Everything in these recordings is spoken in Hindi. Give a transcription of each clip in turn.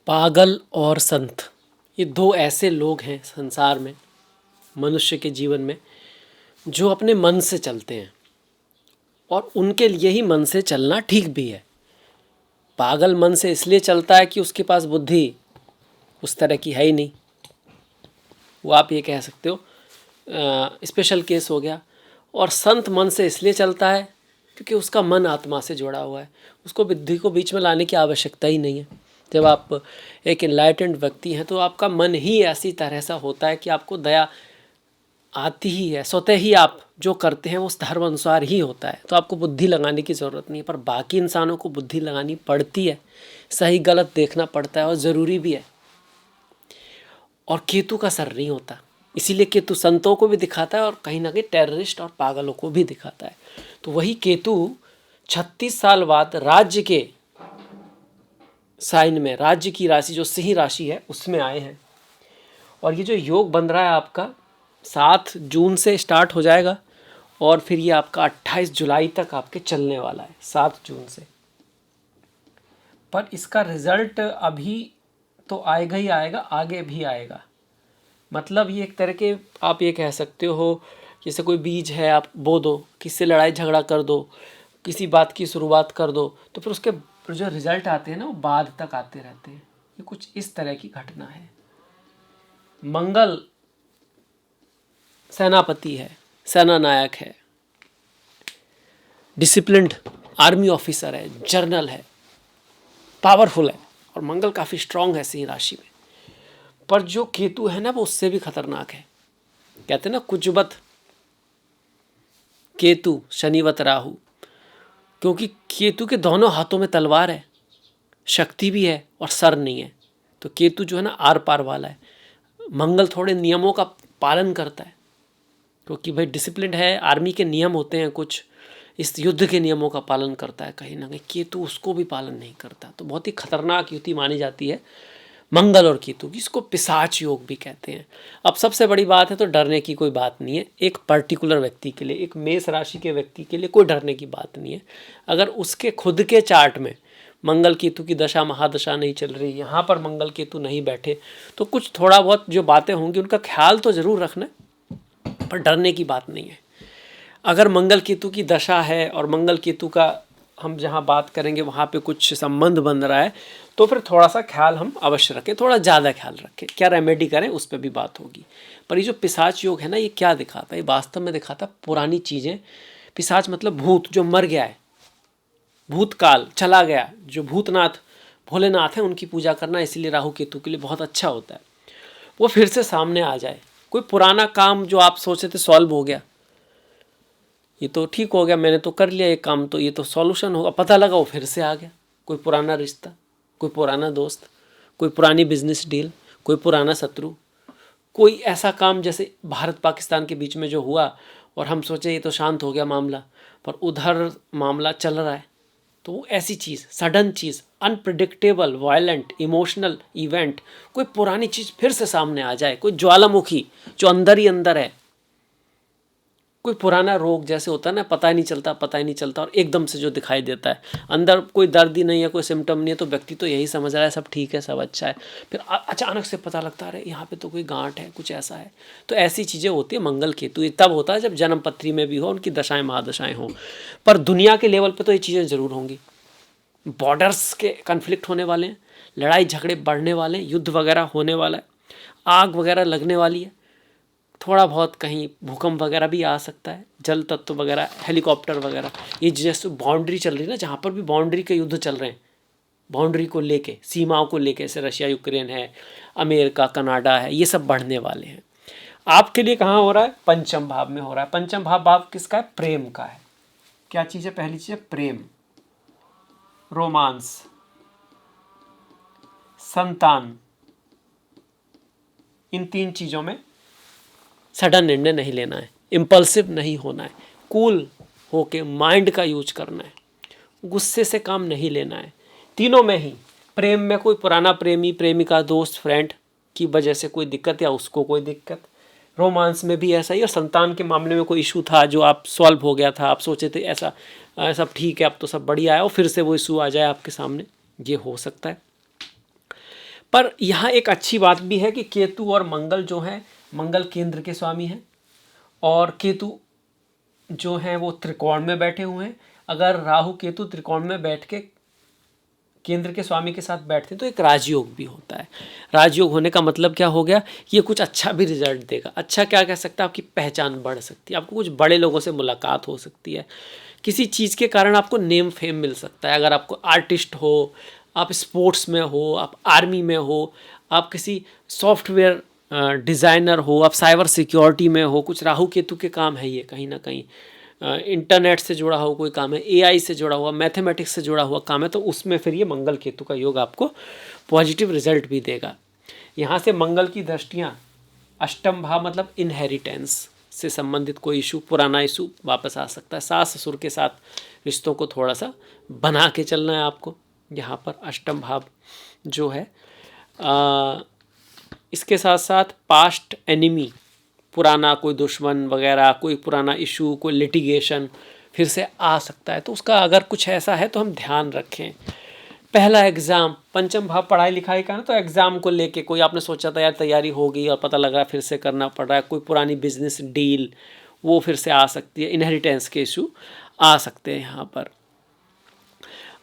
पागल और संत, ये दो ऐसे लोग हैं संसार में, मनुष्य के जीवन में, जो अपने मन से चलते हैं और उनके लिए ही मन से चलना ठीक भी है। पागल मन से इसलिए चलता है कि उसके पास बुद्धि उस तरह की है ही नहीं, वो आप ये कह सकते हो स्पेशल केस हो गया। और संत मन से इसलिए चलता है क्योंकि उसका मन आत्मा से जुड़ा हुआ है, उसको बुद्धि को बीच में लाने की आवश्यकता ही नहीं है। जब आप एक इनलाइटेंड व्यक्ति हैं तो आपका मन ही ऐसी तरह सा होता है कि आपको दया आती ही है, स्वतः ही आप जो करते हैं वो उस धर्म अनुसार ही होता है, तो आपको बुद्धि लगाने की ज़रूरत नहीं है। पर बाकी इंसानों को बुद्धि लगानी पड़ती है, सही गलत देखना पड़ता है और ज़रूरी भी है। और केतु का सर नहीं होता, इसीलिए केतु संतों को भी दिखाता है और कहीं ना कहीं टेररिस्ट और पागलों को भी दिखाता है। तो वही केतु 36 साल बाद राज्य के साइन में, राज्य की राशि जो सिंह राशि है उसमें आए हैं। और ये जो योग बन रहा है आपका 7 जून से स्टार्ट हो जाएगा और फिर ये आपका 28 जुलाई तक आपके चलने वाला है, 7 जून से। पर इसका रिजल्ट अभी तो आएगा ही आएगा, आगे भी आएगा। मतलब ये एक तरह के आप ये कह सकते हो, जैसे कोई बीज है आप बो दो, किसी से लड़ाई झगड़ा कर दो, किसी बात की शुरुआत कर दो, तो फिर उसके जो रिजल्ट आते हैं ना वो बाद तक आते रहते हैं। ये कुछ इस तरह की घटना है। मंगल सेनापति है, सेना नायक है, डिसिप्लिन्ड आर्मी ऑफिसर है, जर्नल है, पावरफुल है और मंगल काफ़ी स्ट्रांग है सिंह राशि में। पर जो केतु है ना वो उससे भी खतरनाक है। कहते हैं ना कुजबत केतु शनिवत राहु, क्योंकि केतु के दोनों हाथों में तलवार है, शक्ति भी है और सर नहीं है। तो केतु जो है ना आर पार वाला है। मंगल थोड़े नियमों का पालन करता है, क्योंकि भाई डिसिप्लिन है, आर्मी के नियम होते हैं कुछ, इस युद्ध के नियमों का पालन करता है कहीं ना कहीं। केतु उसको भी पालन नहीं करता, तो बहुत ही खतरनाक युति मानी जाती है मंगल और केतु की। इसको पिशाच योग भी कहते हैं। अब सबसे बड़ी बात है तो डरने की कोई बात नहीं है। एक पर्टिकुलर व्यक्ति के लिए, एक मेष राशि के व्यक्ति के लिए कोई डरने की बात नहीं है। अगर उसके खुद के चार्ट में मंगल केतु की दशा महादशा नहीं चल रही, यहाँ पर मंगल केतु नहीं बैठे, तो कुछ थोड़ा बहुत जो बातें होंगी उनका ख्याल तो ज़रूर रखना, पर डरने की बात नहीं है। अगर मंगल केतु की दशा है और मंगल केतु का हम जहाँ बात करेंगे वहाँ पे कुछ संबंध बन रहा है, तो फिर थोड़ा सा ख्याल हम अवश्य रखें, थोड़ा ज़्यादा ख्याल रखें। क्या रेमेडी करें उस पर भी बात होगी। पर ये जो पिशाच योग है ना, ये क्या दिखाता है? ये वास्तव में दिखाता है पुरानी चीज़ें। पिशाच मतलब भूत जो मर गया है, भूतकाल चला गया, जो भूतनाथ भोलेनाथ हैं उनकी पूजा करना इसीलिए राहु केतु के लिए बहुत अच्छा होता है। वो फिर से सामने आ जाए, कोई पुराना काम जो आप सोचे थे सॉल्व हो गया, ये तो ठीक हो गया, मैंने तो कर लिया ये काम, तो ये तो सॉल्यूशन होगा, पता लगा वो फिर से आ गया। कोई पुराना रिश्ता, कोई पुराना दोस्त, कोई पुरानी बिजनेस डील, कोई पुराना शत्रु, कोई ऐसा काम जैसे भारत पाकिस्तान के बीच में जो हुआ और हम सोचे ये तो शांत हो गया मामला, पर उधर मामला चल रहा है। तो वो ऐसी चीज़, सडन चीज़, अनप्रिडिक्टेबल वायलेंट इमोशनल इवेंट, कोई पुरानी चीज़ फिर से सामने आ जाए, कोई ज्वालामुखी जो अंदर ही अंदर है, कोई पुराना रोग जैसे होता है ना, पता ही नहीं चलता और एकदम से जो दिखाई देता है, अंदर कोई दर्द ही नहीं है, कोई सिम्टम नहीं है, तो व्यक्ति तो यही समझ रहा है सब ठीक है, सब अच्छा है, फिर अचानक से पता लगता है यहाँ पे तो कोई गांठ है, कुछ ऐसा है। तो ऐसी चीज़ें होती है। मंगल केतु ये तब होता है जब जन्म पत्री में भी हो, उनकी दशाएं महादशाएं हों। पर दुनिया के लेवल पर तो ये चीज़ें ज़रूर होंगी। बॉर्डर्स के कन्फ्लिक्ट होने वाले हैं, लड़ाई झगड़े बढ़ने वाले हैं, युद्ध वगैरह होने वाला है, आग वगैरह लगने वाली है, थोड़ा बहुत कहीं भूकंप वगैरह भी आ सकता है, जल तत्व वगैरह, हेलीकॉप्टर वगैरह। ये जैसे बाउंड्री चल रही है ना, जहाँ पर भी बाउंड्री के युद्ध चल रहे हैं, बाउंड्री को लेके, सीमाओं को लेके, जैसे रशिया यूक्रेन है, अमेरिका कनाडा है, ये सब बढ़ने वाले हैं। आपके लिए कहाँ हो रहा है? पंचम भाव में हो रहा है। पंचम भाव किसका है? प्रेम का है। क्या चीज़ है? पहली चीज़ है प्रेम, रोमांस, संतान। इन 3 चीज़ों में सडन निर्णय नहीं लेना है, इम्पल्सिव नहीं होना है, कूल होके माइंड का यूज करना है, गुस्से से काम नहीं लेना है। तीनों में ही, प्रेम में कोई पुराना प्रेमी प्रेमिका दोस्त फ्रेंड की वजह से कोई दिक्कत या उसको कोई दिक्कत, रोमांस में भी ऐसा ही, और संतान के मामले में कोई इशू था जो आप सॉल्व हो गया था, आप सोचे थे ऐसा सब ठीक है अब तो सब बढ़िया है, और फिर से वो इशू आ जाए आपके सामने, ये हो सकता है। पर यहाँ एक अच्छी बात भी है कि केतु और मंगल जो है, मंगल केंद्र के स्वामी हैं और केतु जो हैं वो त्रिकोण में बैठे हुए हैं। अगर राहु केतु त्रिकोण में बैठ के केंद्र के स्वामी के साथ बैठते हैं तो एक राजयोग भी होता है। राजयोग होने का मतलब क्या हो गया, ये कुछ अच्छा भी रिजल्ट देगा। अच्छा क्या कह सकता है, आपकी पहचान बढ़ सकती है, आपको कुछ बड़े लोगों से मुलाकात हो सकती है, किसी चीज़ के कारण आपको नेम फेम मिल सकता है। अगर आपको आर्टिस्ट हो, आप स्पोर्ट्स में हो, आप आर्मी में हो, आप किसी सॉफ्टवेयर डिज़ाइनर हो, आप साइबर सिक्योरिटी में हो, कुछ राहु केतु के काम है ये कहीं ना कहीं। इंटरनेट से जुड़ा हुआ कोई काम है, एआई से जुड़ा हुआ, मैथमेटिक्स से जुड़ा हुआ काम है, तो उसमें फिर ये मंगल केतु का योग आपको पॉजिटिव रिजल्ट भी देगा। यहाँ से मंगल की दृष्टियाँ अष्टम भाव मतलब इनहेरिटेंस से संबंधित कोई इशू, पुराना इशू वापस आ सकता है। सास ससुर के साथ रिश्तों को थोड़ा सा बना के चलना है आपको। यहाँ पर अष्टम भाव जो है इसके साथ साथ पास्ट एनिमी, पुराना कोई दुश्मन वगैरह, कोई पुराना इशू, कोई लिटिगेशन फिर से आ सकता है, तो उसका अगर कुछ ऐसा है तो हम ध्यान रखें। पहला एग्ज़ाम, पंचम भाव पढ़ाई लिखाई का ना, तो एग्ज़ाम को लेके कोई आपने सोचा था यार तैयारी हो गई और पता लग रहा है फिर से करना पड़ रहा है, कोई पुरानी बिजनेस डील वो फिर से आ सकती है, इनहेरिटेंस के इशू आ सकते हैं यहाँ पर।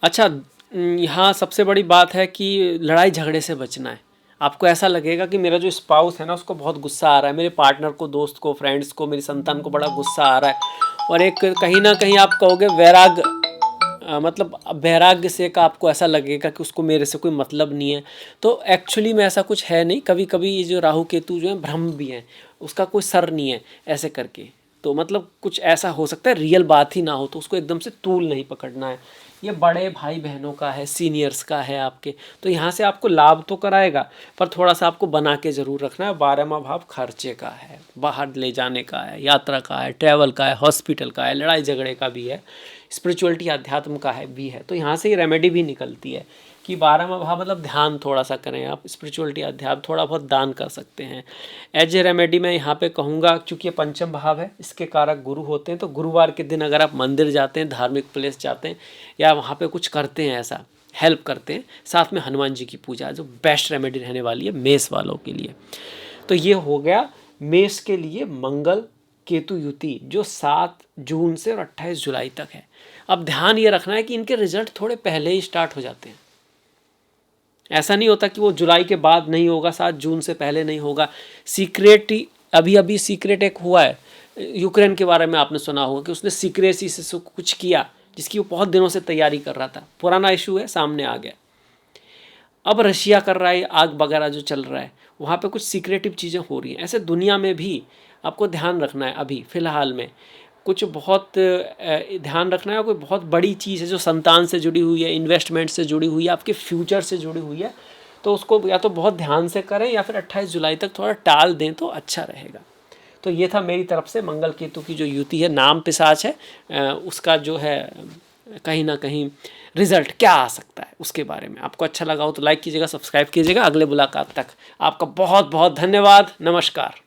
अच्छा, यहाँ सबसे बड़ी बात है कि लड़ाई झगड़े से बचना है। आपको ऐसा लगेगा कि मेरा जो स्पाउस है ना उसको बहुत गुस्सा आ रहा है, मेरे पार्टनर को, दोस्त को, फ्रेंड्स को, मेरी संतान को बड़ा गुस्सा आ रहा है, और एक कहीं ना कहीं आप कहोगे वैराग मतलब वैराग्य से का आपको ऐसा लगेगा कि उसको मेरे से कोई मतलब नहीं है। तो एक्चुअली में ऐसा कुछ है नहीं। कभी कभी ये जो राहु केतु जो है भ्रम भी हैं, उसका कोई सर नहीं है ऐसे करके, तो मतलब कुछ ऐसा हो सकता है रियल बात ही ना हो, तो उसको एकदम से तूल नहीं पकड़ना है। ये बड़े भाई बहनों का है, सीनियर्स का है आपके, तो यहाँ से आपको लाभ तो कराएगा पर थोड़ा सा आपको बना के ज़रूर रखना है। 12वां भाव खर्चे का है, बाहर ले जाने का है, यात्रा का है, ट्रैवल का है, हॉस्पिटल का है, लड़ाई झगड़े का भी है, स्पिरिचुअलिटी अध्यात्म का है भी है। तो यहाँ से ये रेमेडी भी निकलती है कि 12वां भाव मतलब ध्यान थोड़ा सा करें आप, स्पिरिचुअलिटी अध्यात्म थोड़ा बहुत दान कर सकते हैं। एज ए रेमेडी मैं यहाँ पे कहूँगा, क्योंकि ये पंचम भाव है, इसके कारक गुरु होते हैं, तो गुरुवार के दिन अगर आप मंदिर जाते हैं, धार्मिक प्लेस जाते हैं या वहाँ पे कुछ करते हैं, ऐसा हेल्प करते हैं, साथ में हनुमान जी की पूजा जो बेस्ट रेमेडी रहने वाली है मेष वालों के लिए। तो ये हो गया मेष के लिए मंगल केतु युति जो 7 जून से और 28 जुलाई तक है। अब ध्यान ये रखना है कि इनके रिजल्ट थोड़े पहले ही स्टार्ट हो जाते हैं। ऐसा नहीं होता कि वो जुलाई के बाद नहीं होगा, 7 जून से पहले नहीं होगा। सीक्रेट ही अभी सीक्रेट एक हुआ है, यूक्रेन के बारे में आपने सुना होगा कि उसने सीक्रेसी से कुछ किया जिसकी वो बहुत दिनों से तैयारी कर रहा था, पुराना इशू है, सामने आ गया। अब रशिया कर रहा है, आग वगैरह जो चल रहा है, वहाँ पे कुछ सीक्रेटिव चीज़ें हो रही हैं। ऐसे दुनिया में भी आपको ध्यान रखना है। अभी फ़िलहाल में कुछ बहुत ध्यान रखना है, कोई बहुत बड़ी चीज़ है जो संतान से जुड़ी हुई है, इन्वेस्टमेंट से जुड़ी हुई है, आपके फ्यूचर से जुड़ी हुई है, तो उसको या तो बहुत ध्यान से करें या फिर 28 जुलाई तक थोड़ा टाल दें तो अच्छा रहेगा। तो ये था मेरी तरफ से मंगल केतु की जो युति है, नाम पिशाच है, उसका जो है कहीं ना कहीं रिजल्ट क्या आ सकता है उसके बारे में। आपको अच्छा लगा हो तो लाइक कीजिएगा, सब्सक्राइब कीजिएगा। अगले मुलाकात तक आपका बहुत बहुत धन्यवाद। नमस्कार।